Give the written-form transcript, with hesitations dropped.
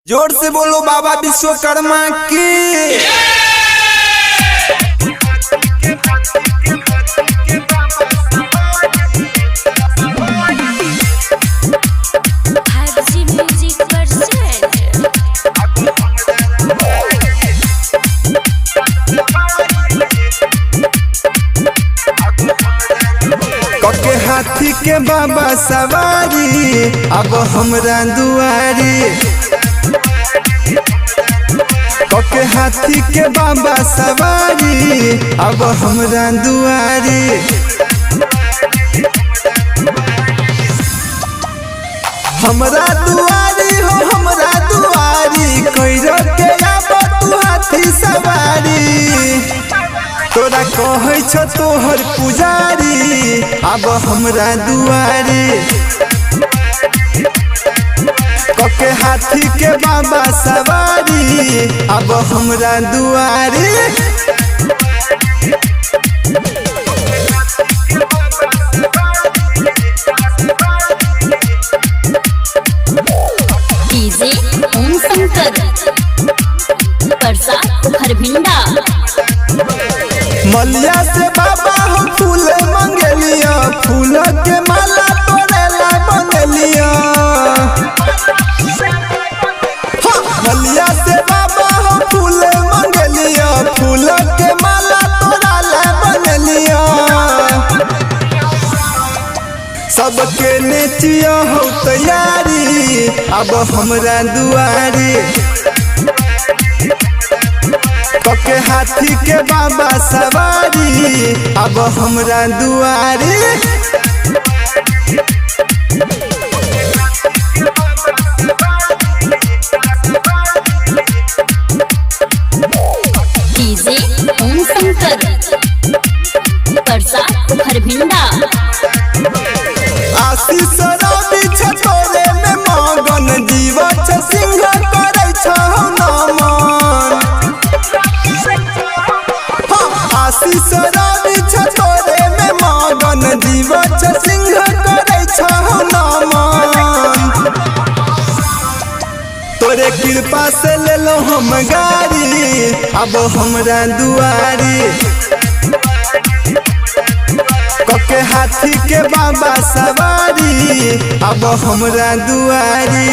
जोर से बोलो बाबा विश्वकर्मा की। कके हाथी के बाबा सवारी अब हमरा दुआरी। कके हाथी के बाबा सवारी अब हमरा दुआरी। हमरा दुआरी हो हमरा दुआरी कइरो के अब तू हाथी सवारी। तोरा कहै छो तोहर पुजारी अब हमरा दुआरी। कके हाथी के बाबा सवारी अब हमरा दुआरी। डीजे ओम शंकर प्रसाद हरभिंडा। मलिया से बाबा हो फूल मंगलिया, फूल के माला तोरेला बनलिया। मलिया से बाबा हो फूल मंगलिया, फूल के माला तोरेला बनलिया। सबके नेचिया हो तैयारी अब हमरा दुआरी। कके हाथी के बाबा सवारी अब हमरा दुआरी। डीजे ओम शंकर प्रसाद हरभिंडा। आशीष रवि छतोरे में मगन, जीवछ सिंह करै छौ नमन। आशीष रवि छतोरे में मगन, जीवछ सिंह करै छौ नमन। तोरे कृपा से लेलो हम गाड़ी अब हमरा दुआरी। कके हाथी के बाबा सवारी अब हमरा दुआरी।